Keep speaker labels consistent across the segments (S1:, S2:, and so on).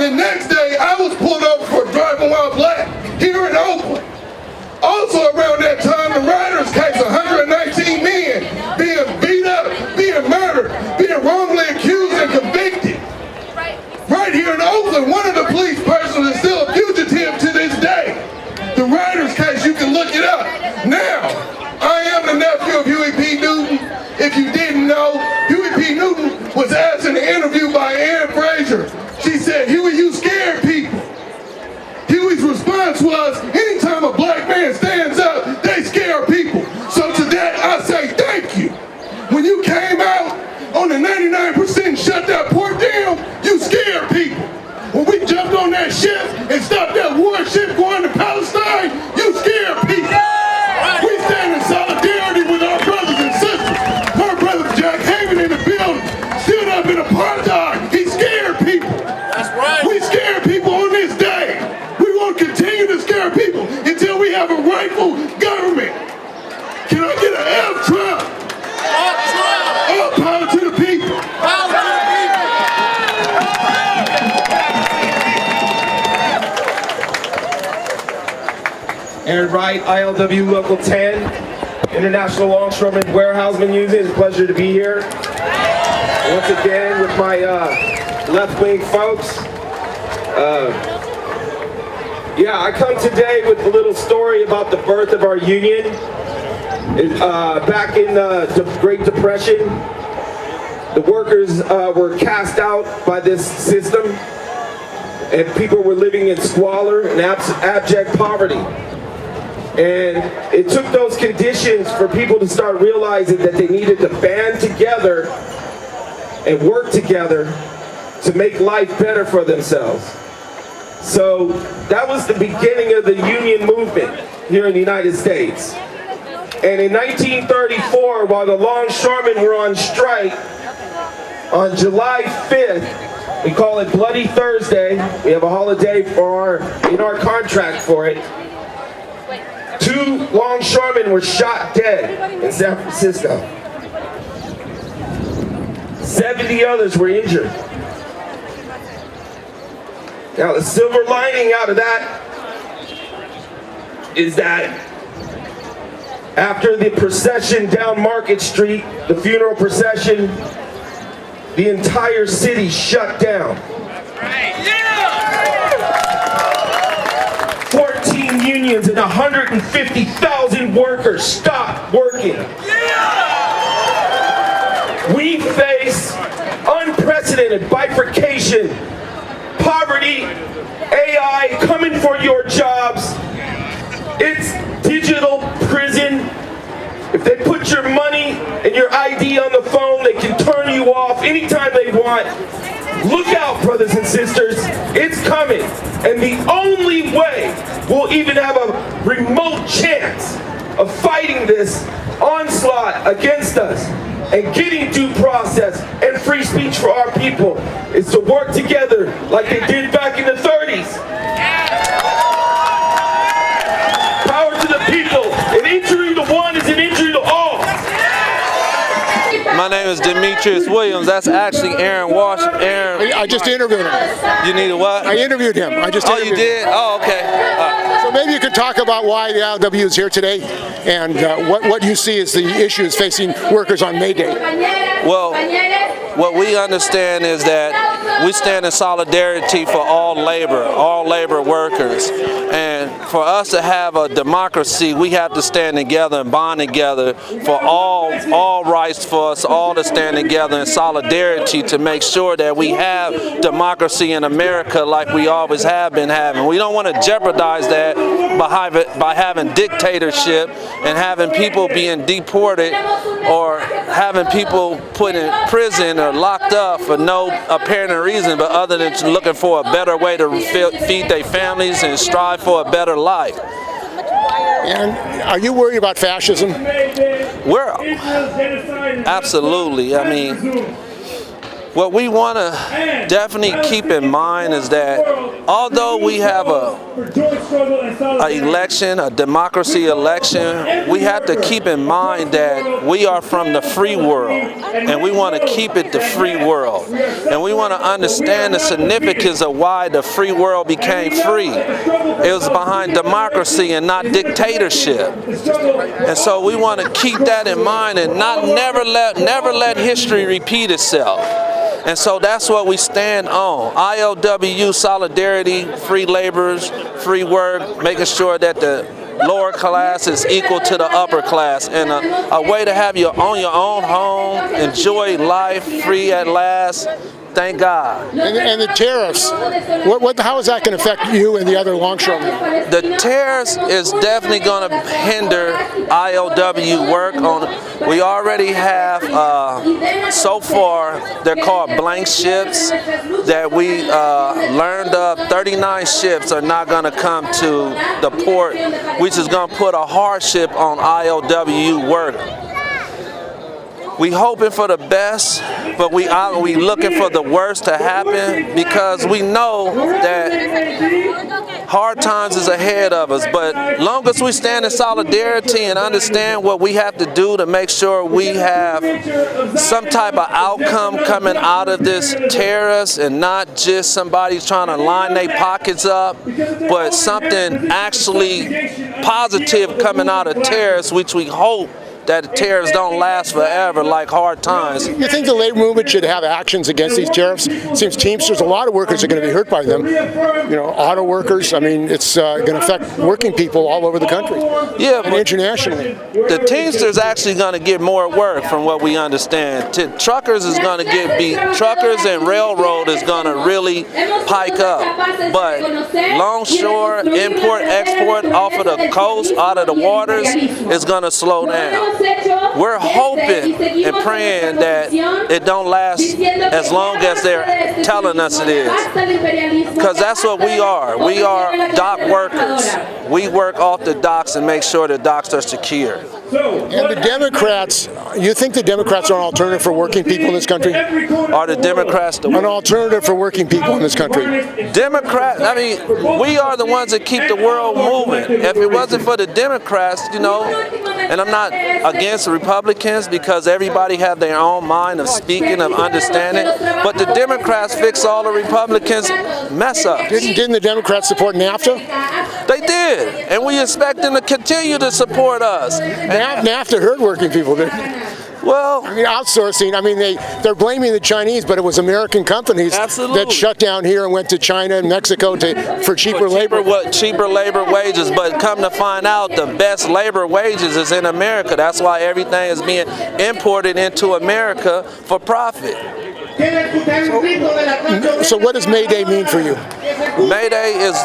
S1: the next day, I was pulled over for driving while black here in Oakland. Also around that time, the Riders case, 119 men being beat up, being murdered, being wrongly accused and convicted. Right here in Oakland, one of the police persons is still a fugitive to this day. The Riders case, you can look it up. Now, I am the nephew of Huey P. Newton. If you didn't know, Huey P. Newton was asked in an interview by Ann Fraser. She said, "Huey, you scared people." Huey's response was, anytime a black man stands up, they scare people. So to that, I say thank you. When you came out on the 99% shut that port down, you scared people. When we jumped on that ship and stopped that warship going to Palestine, you scared people. We stand in solidarity with our brothers and sisters. Our brother Jack Haven in the building stood up in apartheid. He scared people.
S2: That's right.
S1: We scared people on this day. We won't continue to scare people until we have a rightful government. Can I get an F Trump? All power to the people.
S2: Power to the people.
S3: Aaron Wright, ILWU Local 10, International Longshoremen Warehouseman Union. It's a pleasure to be here. Once again with my left-wing folks. Yeah, I come today with a little story about the birth of our union. Back in the Great Depression, the workers were cast out by this system, and people were living in squalor and abject poverty. And it took those conditions for people to start realizing that they needed to band together and work together to make life better for themselves. So that was the beginning of the union movement here in the United States. And in 1934, while the longshoremen were on strike, on July 5th, we call it Bloody Thursday. We have a holiday in our contract for it. 2 longshoremen were shot dead in San Francisco. 70 others were injured. Now the silver lining out of that is that after the procession down Market Street, the funeral procession, the entire city shut down. 14 unions and 150,000 workers stopped working. We face unprecedented bifurcation, poverty, AI coming for your jobs. It's digital prison. If they put your money and your ID on the phone, they can turn you off anytime they want. Look out, brothers and sisters, it's coming. And the only way we'll even have a remote chance of fighting this onslaught against us and getting due process and free speech for our people is to work together like they did back in the 30s. Power to the people. An injury to one is an injury to all.
S4: My name is Demetrius Williams. That's actually Aaron Walsh. Aaron.
S5: I just interviewed him.
S4: You need a what?
S5: I interviewed him. I just interviewed
S4: you did?
S5: him.
S4: Oh, okay.
S5: So maybe you could talk about why the ILWU is here today and what you see as the issues facing workers on May Day.
S4: Well, what we understand is that we stand in solidarity for all labor workers. And for us to have a democracy, we have to stand together and bond together for all rights for us all to stand together in solidarity to make sure that we have democracy in America like we always have been having. We don't want to jeopardize that by having dictatorship and having people being deported or having people put in prison or locked up for no apparent reason but other than looking for a better way to feed their families and strive for a better life.
S5: And are you worried about fascism?
S4: Absolutely. I mean, What we want to definitely keep in mind is that although we have a election, a democracy election, we have to keep in mind that we are from the free world, and we want to keep it the free world. And we want to understand the significance of why the free world became free. It was behind democracy and not dictatorship. And so we want to keep that in mind and never let history repeat itself. And so that's what we stand on. ILWU, solidarity, free laborers, free work, making sure that the lower class is equal to the upper class, and a way to have own your own home, enjoy life free at last. Thank God.
S5: And the tariffs, how is that going to affect you and the other longshoremen?
S4: The tariffs is definitely going to hinder ILWU work. We already have, so far, they're called blank ships, that we learned of. 39 ships are not going to come to the port, which is going to put a hardship on ILWU work. We hoping for the best, but we looking for the worst to happen, because we know that hard times is ahead of us. But long as we stand in solidarity and understand what we have to do to make sure we have some type of outcome coming out of this tariffs, and not just somebody trying to line their pockets up, but something actually positive coming out of tariffs, which we hope that the tariffs don't last forever like hard times.
S5: You think the labor movement should have actions against these tariffs? It seems Teamsters, a lot of workers are going to be hurt by them. You know, auto workers, I mean, it's going to affect working people all over the country.
S4: Yeah,
S5: and internationally.
S4: The Teamsters actually going to get more work from what we understand. Truckers is going to get beat. Truckers and railroad is going to really pike up. But longshore, import, export off of the coast, out of the waters, is going to slow down. We're hoping and praying that it don't last as long as they're telling us it is. Because that's what we are. We are dock workers. We work off the docks and make sure the docks are secure.
S5: And the Democrats, you think the Democrats are an alternative for working people in this country?
S4: Are the Democrats an
S5: alternative for working people in this country?
S4: Democrats, I mean, we are the ones that keep the world moving. If it wasn't for the Democrats, you know, and I'm not against Republicans, because everybody have their own mind of speaking, of understanding, but the Democrats fix all the Republicans' mess ups.
S5: Didn't the Democrats support NAFTA?
S4: They did, and we expect them to continue to support us.
S5: NAFTA hurt working people, didn't it?
S4: Well,
S5: I mean, outsourcing, I mean, they're blaming the Chinese, but it was American companies that shut down here and went to China and Mexico for cheaper labor.
S4: Cheaper labor wages, but come to find out, the best labor wages is in America. That's why everything is being imported into America for profit.
S5: So what does May Day mean for you?
S4: May Day is,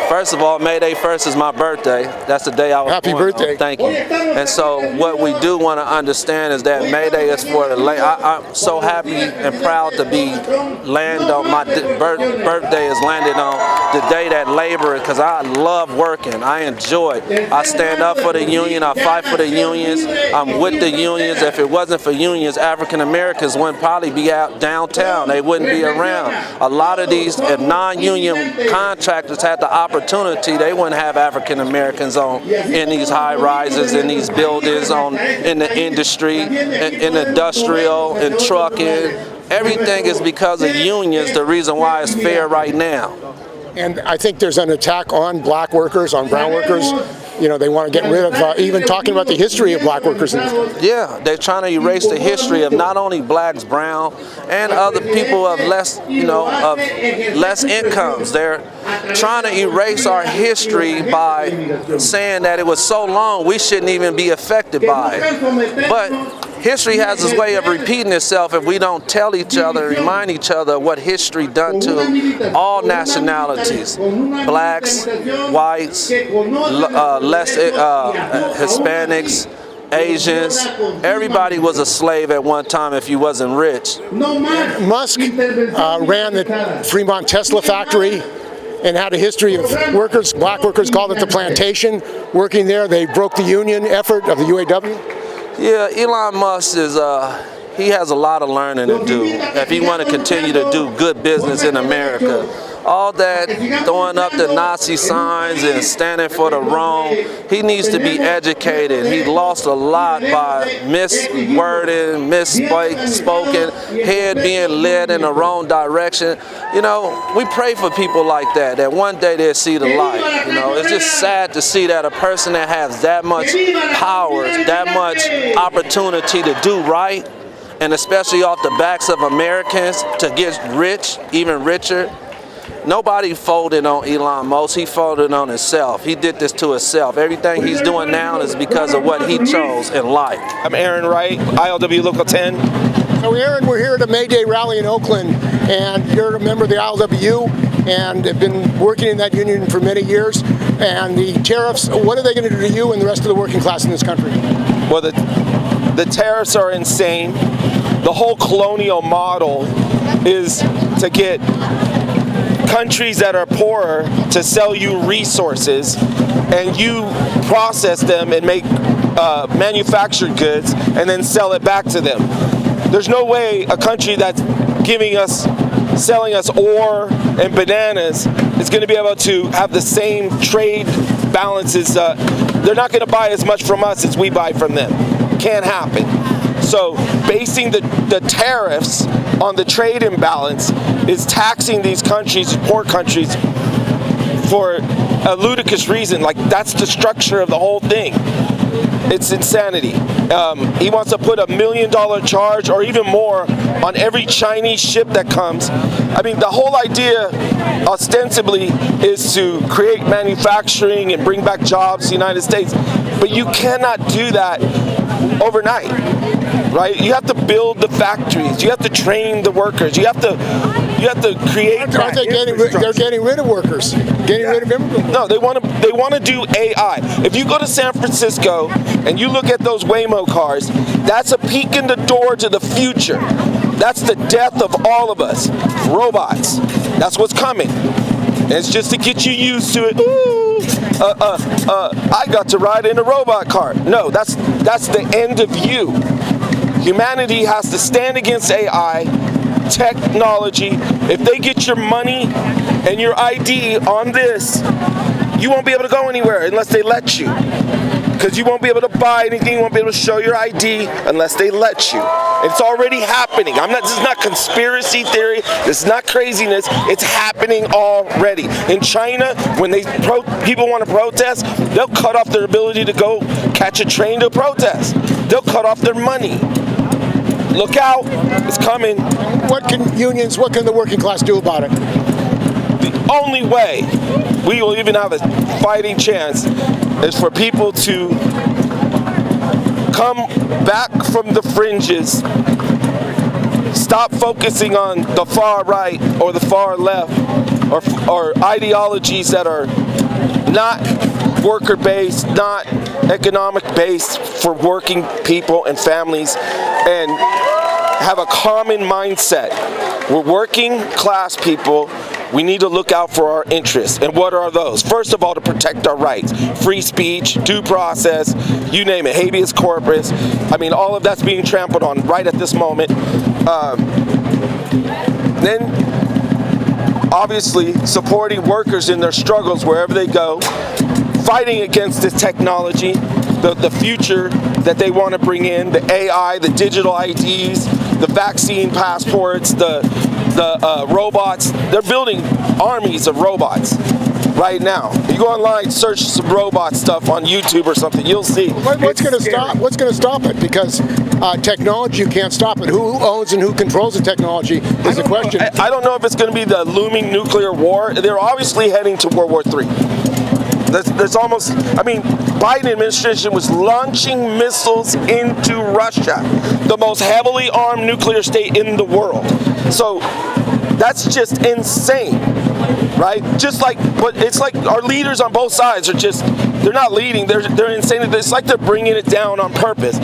S4: first of all, May Day 1st is my birthday. That's the day I was
S5: Happy
S4: born
S5: birthday.
S4: on. Thank you. And so what we do want to understand is that May Day is for the I'm so happy and proud to be my birthday is landed on the day that labor, because I love working. I enjoy it. I stand up for the union. I fight for the unions. I'm with the unions. If it wasn't for unions, African Americans wouldn't probably be out downtown. They wouldn't be around. A lot of these non-union contractors had the opportunity. They wouldn't have African Americans in these high rises, in these buildings, in the industry, in industrial, in trucking. Everything is because of unions, the reason why it's fair right now.
S5: And I think there's an attack on black workers, on brown workers. You know, they want to get rid of even talking about the history of black workers.
S4: Yeah, they're trying to erase the history of not only blacks, brown, and other people of less incomes. They're trying to erase our history by saying that it was so long we shouldn't even be affected by it. But history has this way of repeating itself if we don't tell each other, remind each other what history done to all nationalities, blacks, whites, Hispanics, Asians. Everybody was a slave at one time if you wasn't rich.
S5: Musk ran the Fremont Tesla factory and had a history of workers, black workers called it the plantation, working there. They broke the union effort of the UAW.
S4: Yeah, Elon Musk is he has a lot of learning to do if he want to continue to do good business in America. All that throwing up the Nazi signs and standing for the wrong, he needs to be educated. He lost a lot by miswording, misspoken, head being led in the wrong direction. You know, we pray for people like that one day they'll see the light. You know, it's just sad to see that a person that has that much power, that much opportunity to do right, and especially off the backs of Americans to get rich, even richer. Nobody folded on Elon Musk. He folded on himself. He did this to himself. Everything he's doing now is because of what he chose in life.
S3: I'm Aaron Wright, ILWU Local 10.
S5: So Aaron, we're here at a May Day rally in Oakland, and you're a member of the ILWU and have been working in that union for many years. And the tariffs, what are they going to do to you and the rest of the working class in this country?
S3: Well, the tariffs are insane. The whole colonial model is to get countries that are poorer to sell you resources, and you process them and make manufactured goods and then sell it back to them. There's no way a country that's selling us ore and bananas is going to be able to have the same trade balances. They're not going to buy as much from us as we buy from them. Can't happen. So basing the tariffs on the trade imbalance is taxing these countries, poor countries, for a ludicrous reason. Like, that's the structure of the whole thing. It's insanity. He wants to put $1 million charge or even more on every Chinese ship that comes. I mean, the whole idea ostensibly is to create manufacturing and bring back jobs to the United States. But you cannot do that overnight, right? You have to build the factories. You have to train the workers. You have to create.
S5: Aren't they they're getting rid of workers, getting rid of immigrants?
S3: No, they want to do AI. If you go to San Francisco and you look at those Waymo cars, that's a peek in the door to the future. That's the death of all of us. Robots. That's what's coming. And it's just to get you used to it. Ooh. I got to ride in a robot car. No, that's the end of you. Humanity has to stand against AI, technology. If they get your money and your ID on this, you won't be able to go anywhere unless they let you. Because you won't be able to buy anything, you won't be able to show your ID unless they let you. It's already happening. This is not conspiracy theory. This is not craziness. It's happening already. In China, when people want to protest, they'll cut off their ability to go catch a train to protest. They'll cut off their money. Look out, it's coming.
S5: What can the working class do about it?
S3: The only way we will even have a fighting chance is for people to come back from the fringes, stop focusing on the far right or the far left or ideologies that are not worker-based, not economic-based for working people and families, and have a common mindset. We're working class people. We need to look out for our interests. And what are those? First of all, to protect our rights. Free speech, due process, you name it, habeas corpus. I mean, all of that's being trampled on right at this moment. Then, obviously, supporting workers in their struggles wherever they go, fighting against this technology, the future that they want to bring in, the AI, the digital IDs, the vaccine passports, the robots. They're building armies of robots right now. You go online, search some robot stuff on YouTube or something, you'll see.
S5: What's going to stop it? Because technology, you can't stop it. Who owns and who controls the technology is the question.
S3: I don't know if it's going to be the looming nuclear war. They're obviously heading to World War III. There's almost, Biden administration was launching missiles into Russia, the most heavily armed nuclear state in the world. So that's just insane, right? But it's like our leaders on both sides are they're not leading, they're insane. It's like they're bringing it down on purpose.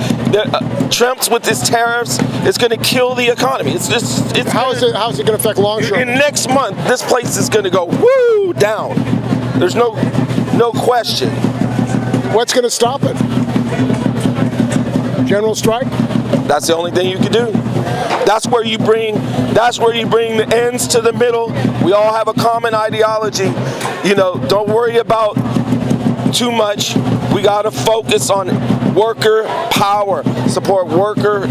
S3: Trump's with his tariffs, it's going to kill the economy.
S5: How is it going to affect longshoremen?
S3: In next month, this place is going to go woo down. There's no question.
S5: What's going to stop it? General strike?
S3: That's the only thing you can do. That's where you bring the ends to the middle. We all have a common ideology. You know, don't worry about too much. We got to focus on worker power, support worker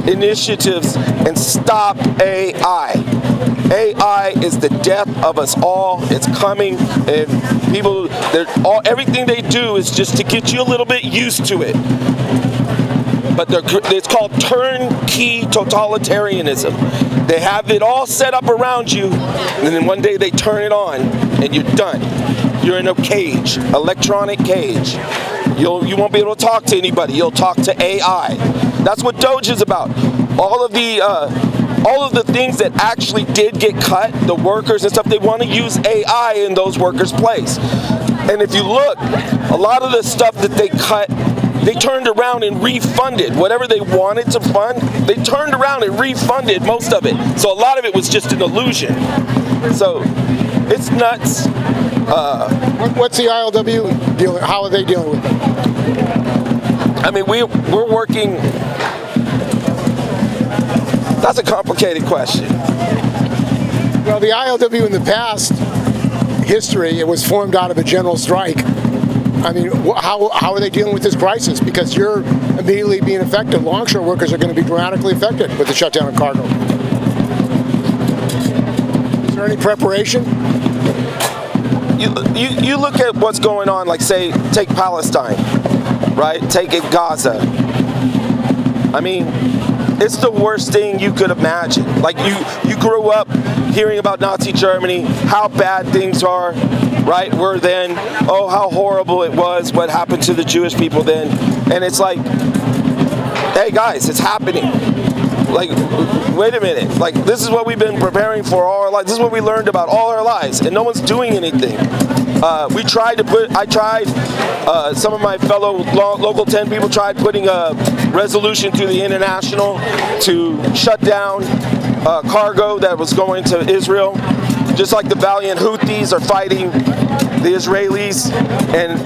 S3: initiatives, and stop AI. AI is the death of us all. It's coming, and people, everything they do is just to get you a little bit used to it. But it's called turnkey totalitarianism. They have it all set up around you, and then one day they turn it on, and you're done. You're in a cage, electronic cage. You won't be able to talk to anybody. You'll talk to AI. That's what Doge is about. All of the things that actually did get cut, the workers and stuff, they want to use AI in those workers' place. And if you look, a lot of the stuff that they cut, they turned around and refunded. Whatever they wanted to fund, they turned around and refunded most of it. So a lot of it was just an illusion. So it's nuts.
S5: What's the ILWU dealing? How are they dealing with it?
S3: I mean, we're working. That's a complicated question.
S5: Well, the ILWU in the past history, it was formed out of a general strike. I mean, how are they dealing with this crisis? Because you're immediately being affected. Longshore workers are going to be dramatically affected with the shutdown of cargo. Is there any preparation?
S3: You look at what's going on, like say, take Palestine, right? Take it Gaza. I mean, it's the worst thing you could imagine. Like you grew up hearing about Nazi Germany, how bad things are, right? Were then, oh, how horrible it was, what happened to the Jewish people then. And it's like, hey guys, it's happening. Like, wait a minute. Like, this is what we've been preparing for all our lives. This is what we learned about all our lives, and no one's doing anything. Some of my fellow Local 10 people tried putting a resolution through the International to shut down cargo that was going to Israel. Just like the valiant Houthis are fighting the Israelis and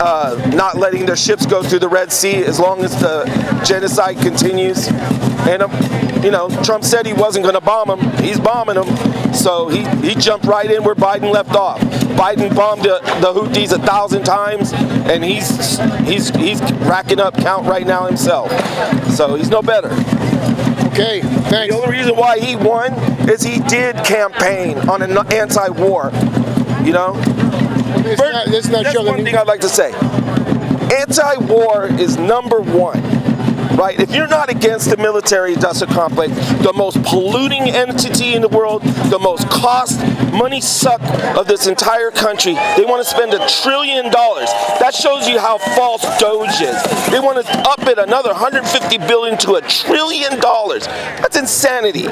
S3: not letting their ships go through the Red Sea as long as the genocide continues. And you know, Trump said he wasn't going to bomb them. He's bombing them. So he jumped right in where Biden left off. Biden bombed the Houthis 1,000 times, and he's racking up count right now himself. So he's no better.
S5: Okay, thanks.
S3: The only reason why he won is he did campaign on an anti-war. You know?
S5: That's
S3: one thing I'd like to say. Anti-war is number one. Right? If you're not against the military-industrial complex, the most polluting entity in the world, the most money suck of this entire country, they want to spend $1 trillion. That shows you how false Doge is. They want to up it another $150 billion to $1 trillion. That's insanity.